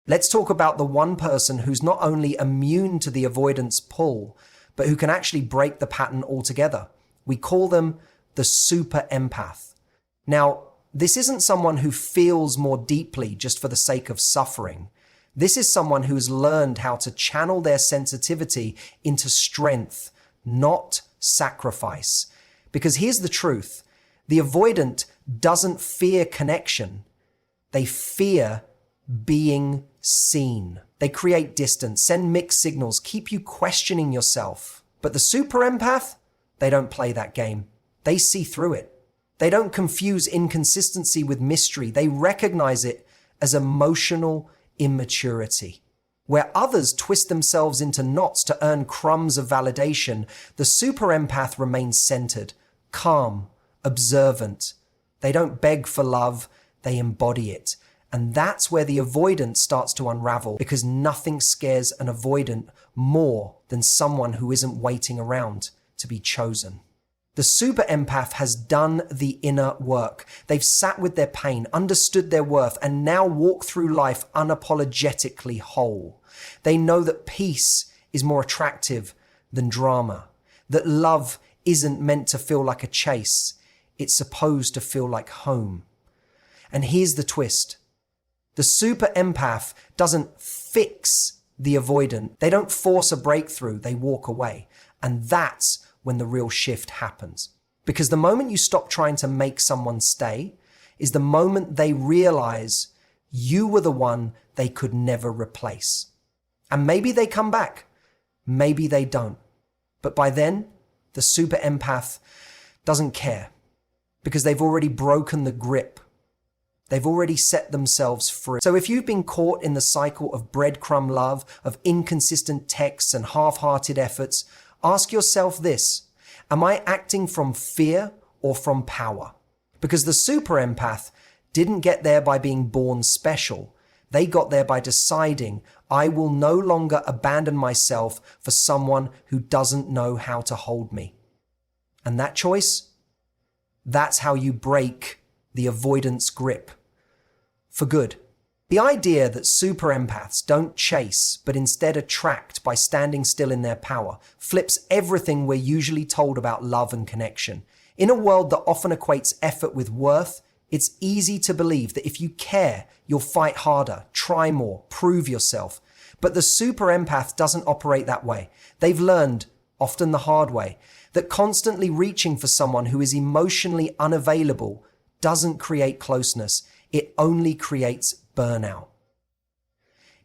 Let's talk about the one person who's not only immune to the avoidance pull, but who can actually break the pattern altogether. We call them the super empath. Now, this isn't someone who feels more deeply just for the sake of suffering. This is someone who's learned how to channel their sensitivity into strength, not sacrifice. Because here's the truth. The avoidant doesn't fear connection. They fear being seen. They create distance, send mixed signals, keep you questioning yourself. But the super empath, they don't play that game. They see through it. They don't confuse inconsistency with mystery. They recognize it as emotional immaturity. Where others twist themselves into knots to earn crumbs of validation, the super empath remains centered, calm, observant. They don't beg for love, they embody it. And that's where the avoidant starts to unravel, because nothing scares an avoidant more than someone who isn't waiting around to be chosen. The super empath has done the inner work. They've sat with their pain, understood their worth, and now walk through life unapologetically whole. They know that peace is more attractive than drama, that love isn't meant to feel like a chase. It's supposed to feel like home. And here's the twist. The super empath doesn't fix the avoidant. They don't force a breakthrough, they walk away. And that's when the real shift happens. Because the moment you stop trying to make someone stay is the moment they realize you were the one they could never replace. And maybe they come back, maybe they don't. But by then, the super empath doesn't care, because they've already broken the grip. They've already set themselves free. So if you've been caught in the cycle of breadcrumb love, of inconsistent texts and half-hearted efforts, ask yourself this: am I acting from fear or from power? Because the super empath didn't get there by being born special. They got there by deciding, I will no longer abandon myself for someone who doesn't know how to hold me. And that choice, that's how you break the avoidance grip for good. The idea that super empaths don't chase, but instead attract by standing still in their power, flips everything we're usually told about love and connection. In a world that often equates effort with worth, it's easy to believe that if you care, you'll fight harder, try more, prove yourself. But the super empath doesn't operate that way. They've learned, often the hard way, that constantly reaching for someone who is emotionally unavailable doesn't create closeness. It only creates burnout.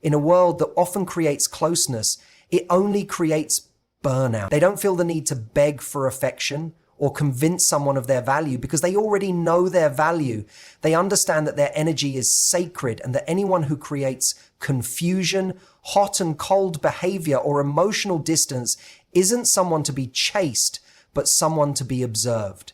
In a world that often creates closeness, it only creates burnout. They don't feel the need to beg for affection or convince someone of their value, because they already know their value. They understand that their energy is sacred, and that anyone who creates confusion, hot and cold behavior, or emotional distance isn't someone to be chased, but someone to be observed.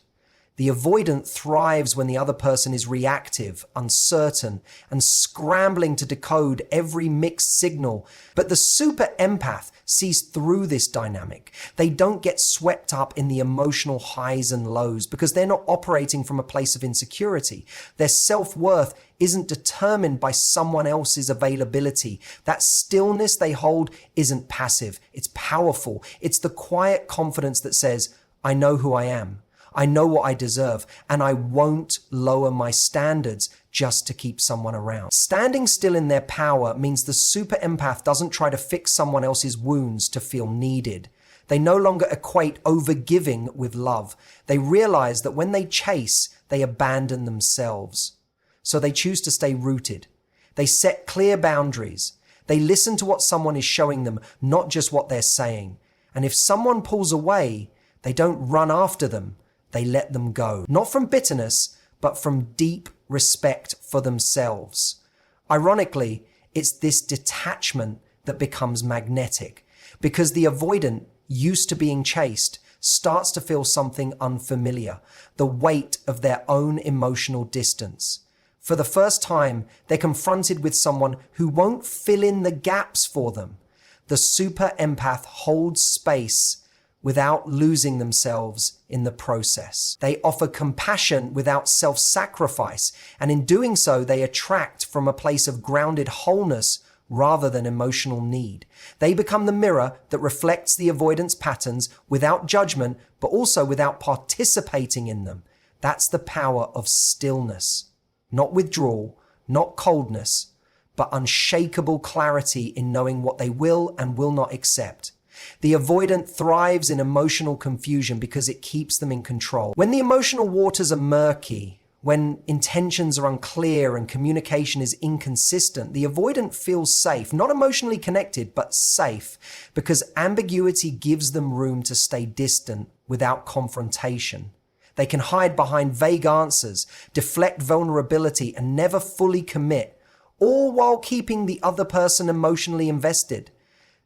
The avoidant thrives when the other person is reactive, uncertain, and scrambling to decode every mixed signal. But the super empath sees through this dynamic. They don't get swept up in the emotional highs and lows, because they're not operating from a place of insecurity. Their self-worth isn't determined by someone else's availability. That stillness they hold isn't passive, it's powerful. It's the quiet confidence that says, I know who I am. I know what I deserve, and I won't lower my standards just to keep someone around. Standing still in their power means the super empath doesn't try to fix someone else's wounds to feel needed. They no longer equate overgiving with love. They realize that when they chase, they abandon themselves. So they choose to stay rooted. They set clear boundaries. They listen to what someone is showing them, not just what they're saying. And if someone pulls away, they don't run after them. They let them go, not from bitterness, but from deep respect for themselves. Ironically, it's this detachment that becomes magnetic, because the avoidant, used to being chased, starts to feel something unfamiliar, the weight of their own emotional distance. For the first time, they're confronted with someone who won't fill in the gaps for them. The super empath holds space without losing themselves in the process. They offer compassion without self-sacrifice, and in doing so, they attract from a place of grounded wholeness rather than emotional need. They become the mirror that reflects the avoidance patterns without judgment, but also without participating in them. That's the power of stillness. Not withdrawal, not coldness, but unshakable clarity in knowing what they will and will not accept. The avoidant thrives in emotional confusion because it keeps them in control. When the emotional waters are murky, when intentions are unclear and communication is inconsistent, the avoidant feels safe, not emotionally connected, but safe, because ambiguity gives them room to stay distant without confrontation. They can hide behind vague answers, deflect vulnerability, and never fully commit, all while keeping the other person emotionally invested.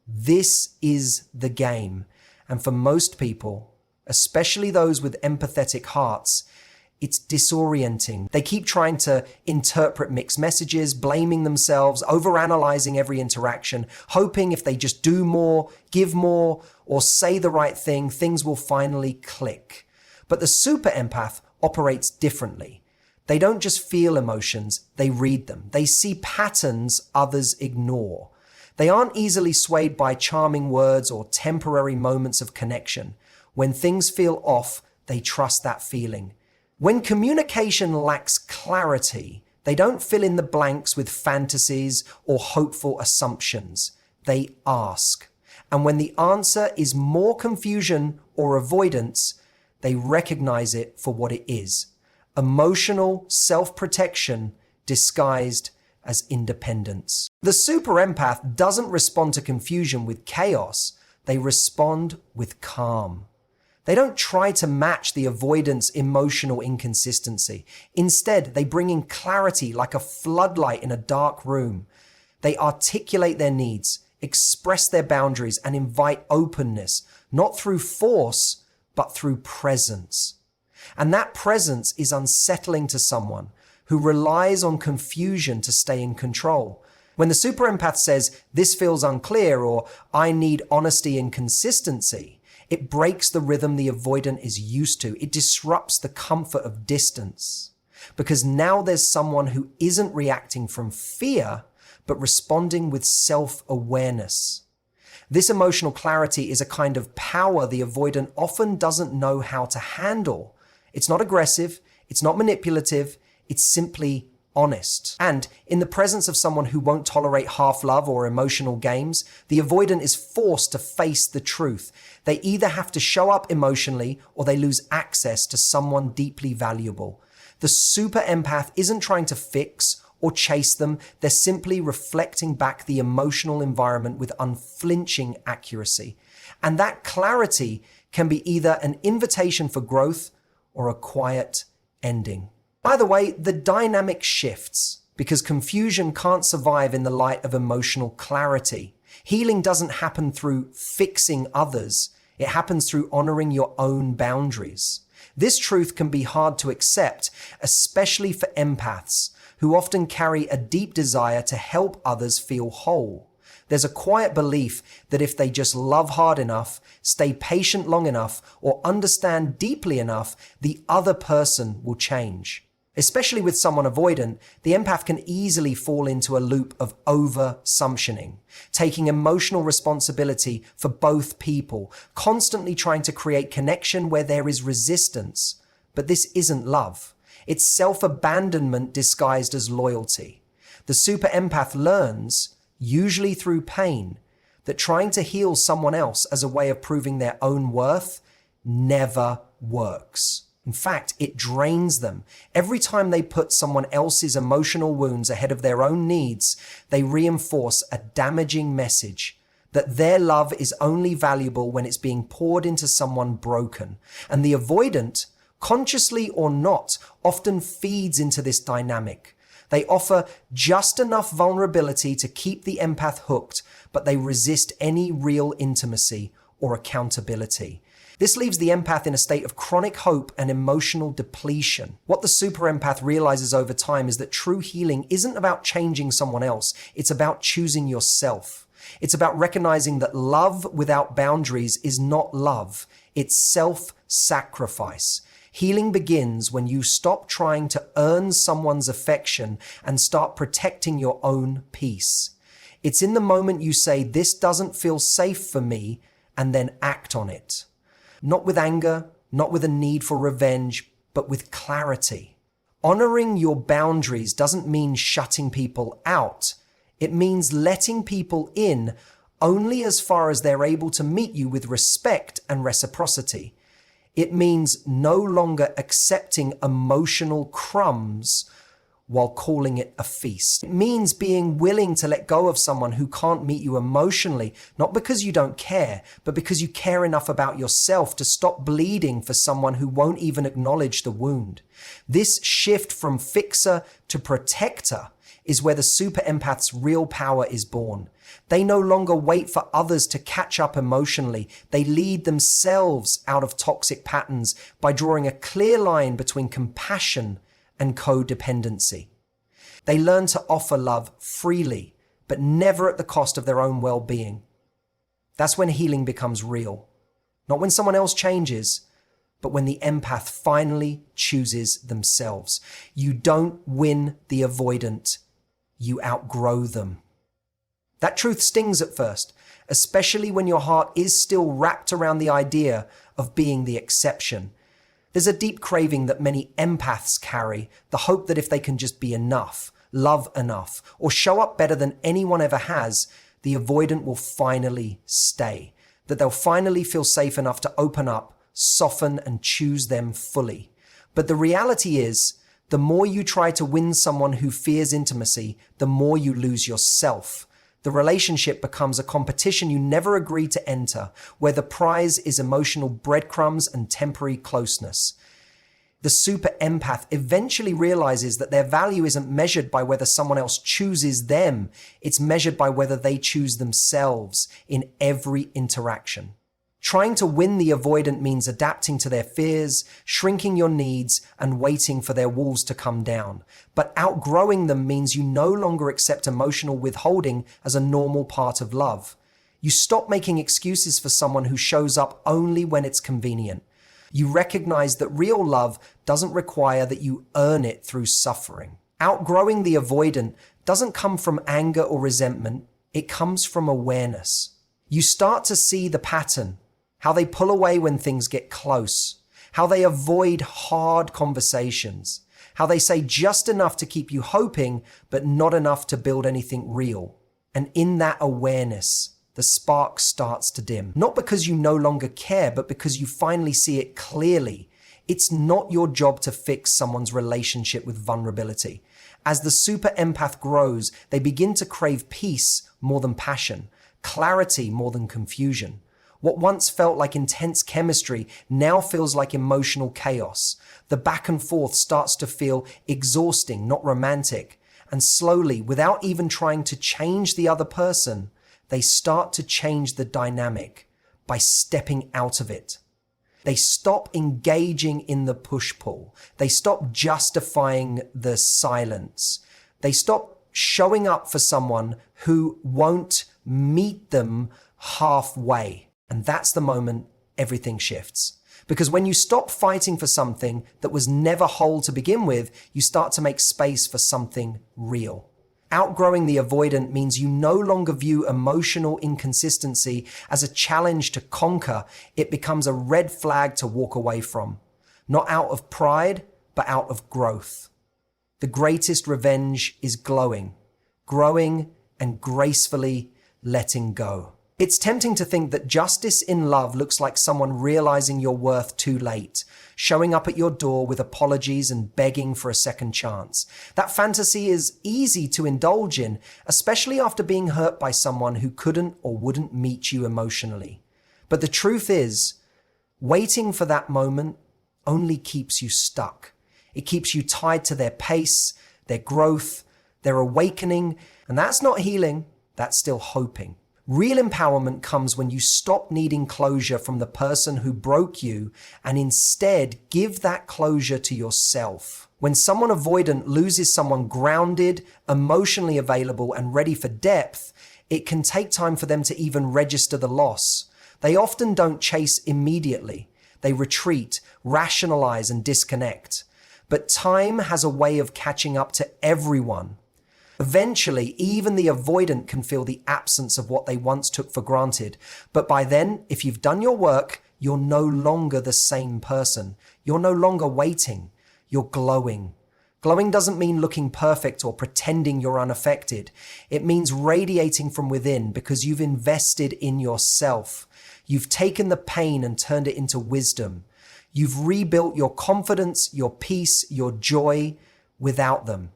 This is the game. And for most people, especially those with empathetic hearts, it's disorienting. They keep trying to interpret mixed messages, blaming themselves, overanalyzing every interaction, hoping if they just do more, give more, or say the right thing, things will finally click. But the super empath operates differently. They don't just feel emotions, they read them. They see patterns others ignore. They aren't easily swayed by charming words or temporary moments of connection. When things feel off, they trust that feeling. When communication lacks clarity, they don't fill in the blanks with fantasies or hopeful assumptions. They ask. And when the answer is more confusion or avoidance, they recognize it for what it is. Emotional self-protection disguised as independence. The super empath doesn't respond to confusion with chaos. They respond with calm. They don't try to match the avoidance emotional inconsistency. Instead, they bring in clarity like a floodlight in a dark room. They articulate their needs, express their boundaries, and invite openness, not through force, but through presence. And that presence is unsettling to someone who relies on confusion to stay in control. When the super empath says, "This feels unclear," or "I need honesty and consistency," it breaks the rhythm the avoidant is used to. It disrupts the comfort of distance. Because now there's someone who isn't reacting from fear, but responding with self-awareness. This emotional clarity is a kind of power the avoidant often doesn't know how to handle. It's not aggressive, it's not manipulative, it's simply honest. And in the presence of someone who won't tolerate half-love or emotional games, the avoidant is forced to face the truth. They either have to show up emotionally or they lose access to someone deeply valuable. The super empath isn't trying to fix or chase them. They're simply reflecting back the emotional environment with unflinching accuracy. And that clarity can be either an invitation for growth or a quiet ending. By the way, the dynamic shifts because confusion can't survive in the light of emotional clarity. Healing doesn't happen through fixing others. It happens through honoring your own boundaries. This truth can be hard to accept, especially for empaths, who often carry a deep desire to help others feel whole. There's a quiet belief that if they just love hard enough, stay patient long enough, or understand deeply enough, the other person will change. Especially with someone avoidant, the empath can easily fall into a loop of over-sumptioning, taking emotional responsibility for both people, constantly trying to create connection where there is resistance. But this isn't love. It's self-abandonment disguised as loyalty. The super empath learns, usually through pain, that trying to heal someone else as a way of proving their own worth never works. In fact, it drains them. Every time they put someone else's emotional wounds ahead of their own needs, they reinforce a damaging message that their love is only valuable when it's being poured into someone broken. And the avoidant, consciously or not, often feeds into this dynamic. They offer just enough vulnerability to keep the empath hooked, but they resist any real intimacy or accountability. This leaves the empath in a state of chronic hope and emotional depletion. What the super empath realizes over time is that true healing isn't about changing someone else. It's about choosing yourself. It's about recognizing that love without boundaries is not love. It's self-sacrifice. Healing begins when you stop trying to earn someone's affection and start protecting your own peace. It's in the moment you say, "This doesn't feel safe for me," and then act on it. Not with anger, not with a need for revenge, but with clarity. Honoring your boundaries doesn't mean shutting people out. It means letting people in only as far as they're able to meet you with respect and reciprocity. It means no longer accepting emotional crumbs while calling it a feast. It means being willing to let go of someone who can't meet you emotionally, not because you don't care, but because you care enough about yourself to stop bleeding for someone who won't even acknowledge the wound. This shift from fixer to protector is where the super empath's real power is born. They no longer wait for others to catch up emotionally. They lead themselves out of toxic patterns by drawing a clear line between compassion and codependency. They learn to offer love freely, but never at the cost of their own well-being. That's when healing becomes real. Not when someone else changes, but when the empath finally chooses themselves. You don't win the avoidant, you outgrow them. That truth stings at first, especially when your heart is still wrapped around the idea of being the exception. There's a deep craving that many empaths carry, the hope that if they can just be enough, love enough, or show up better than anyone ever has, the avoidant will finally stay, that they'll finally feel safe enough to open up, soften, and choose them fully. But the reality is, the more you try to win someone who fears intimacy, the more you lose yourself. The relationship becomes a competition you never agreed to enter, where the prize is emotional breadcrumbs and temporary closeness. The super empath eventually realizes that their value isn't measured by whether someone else chooses them. It's measured by whether they choose themselves in every interaction. Trying to win the avoidant means adapting to their fears, shrinking your needs, and waiting for their walls to come down. But outgrowing them means you no longer accept emotional withholding as a normal part of love. You stop making excuses for someone who shows up only when it's convenient. You recognize that real love doesn't require that you earn it through suffering. Outgrowing the avoidant doesn't come from anger or resentment. It comes from awareness. You start to see the pattern. How they pull away when things get close, how they avoid hard conversations, how they say just enough to keep you hoping, but not enough to build anything real. And in that awareness, the spark starts to dim. Not because you no longer care, but because you finally see it clearly. It's not your job to fix someone's relationship with vulnerability. As the super empath grows, they begin to crave peace more than passion, clarity more than confusion. What once felt like intense chemistry now feels like emotional chaos. The back and forth starts to feel exhausting, not romantic. And slowly, without even trying to change the other person, they start to change the dynamic by stepping out of it. They stop engaging in the push-pull. They stop justifying the silence. They stop showing up for someone who won't meet them halfway. And that's the moment everything shifts. Because when you stop fighting for something that was never whole to begin with, you start to make space for something real. Outgrowing the avoidant means you no longer view emotional inconsistency as a challenge to conquer. It becomes a red flag to walk away from. Not out of pride, but out of growth. The greatest revenge is growing, and gracefully letting go. It's tempting to think that justice in love looks like someone realizing your worth too late, showing up at your door with apologies and begging for a second chance. That fantasy is easy to indulge in, especially after being hurt by someone who couldn't or wouldn't meet you emotionally. But the truth is, waiting for that moment only keeps you stuck. It keeps you tied to their pace, their growth, their awakening, and that's not healing, that's still hoping. Real empowerment comes when you stop needing closure from the person who broke you and instead give that closure to yourself. When someone avoidant loses someone grounded, emotionally available, and ready for depth, it can take time for them to even register the loss. They often don't chase immediately. They retreat, rationalize, and disconnect. But time has a way of catching up to everyone. Eventually, even the avoidant can feel the absence of what they once took for granted. But by then, if you've done your work, you're no longer the same person. You're no longer waiting. You're glowing. Glowing doesn't mean looking perfect or pretending you're unaffected. It means radiating from within because you've invested in yourself. You've taken the pain and turned it into wisdom. You've rebuilt your confidence, your peace, your joy without them.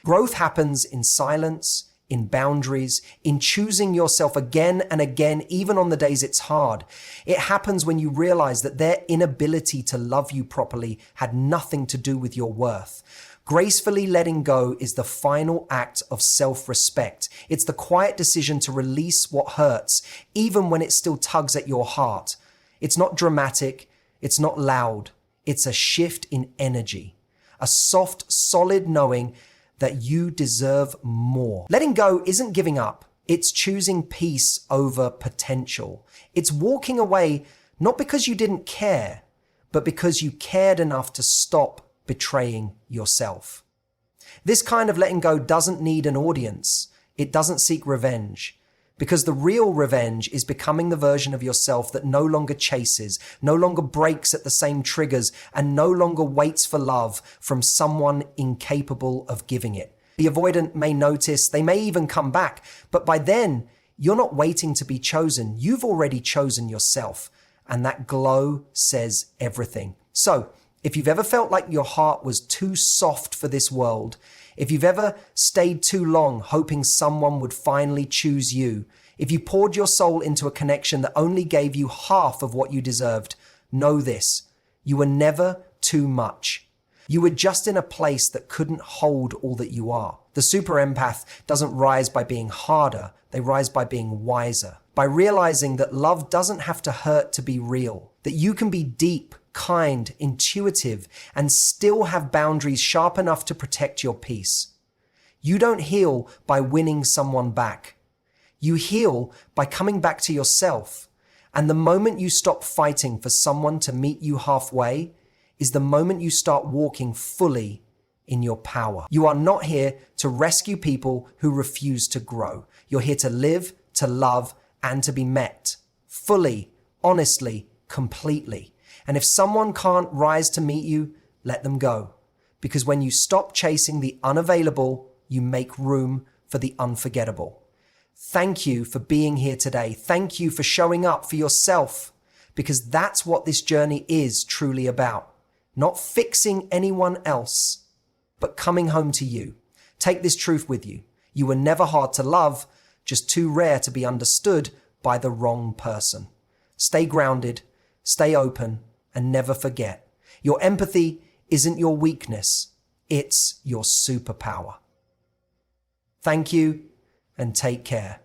Growth happens in silence, in boundaries, in choosing yourself again and again, even on the days it's hard. It happens when you realize that their inability to love you properly had nothing to do with your worth. Gracefully letting go is the final act of self-respect. It's the quiet decision to release what hurts, even when it still tugs at your heart. It's not dramatic. It's not loud. It's a shift in energy. A soft, solid knowing that you deserve more. Letting go isn't giving up. It's choosing peace over potential. It's walking away not because you didn't care, but because you cared enough to stop betraying yourself. This kind of letting go doesn't need an audience. It doesn't seek revenge. Because the real revenge is becoming the version of yourself that no longer chases, no longer breaks at the same triggers, and no longer waits for love from someone incapable of giving it. The avoidant may notice, they may even come back, but by then, you're not waiting to be chosen. You've already chosen yourself, and that glow says everything. So, if you've ever felt like your heart was too soft for this world, if you've ever stayed too long hoping someone would finally choose you, if you poured your soul into a connection that only gave you half of what you deserved, know this: you were never too much. You were just in a place that couldn't hold all that you are. The super empath doesn't rise by being harder, they rise by being wiser, by realizing that love doesn't have to hurt to be real, that you can be deep, kind, intuitive, and still have boundaries sharp enough to protect your peace. You don't heal by winning someone back. You heal by coming back to yourself. And the moment you stop fighting for someone to meet you halfway is the moment you start walking fully in your power. You are not here to rescue people who refuse to grow. You're here to live, to love, and to be met fully, honestly, completely. And if someone can't rise to meet you, let them go. Because when you stop chasing the unavailable, you make room for the unforgettable. Thank you for being here today. Thank you for showing up for yourself, because that's what this journey is truly about. Not fixing anyone else, but coming home to you. Take this truth with you. You were never hard to love, just too rare to be understood by the wrong person. Stay grounded, stay open, and never forget, your empathy isn't your weakness, it's your superpower. Thank you, and take care.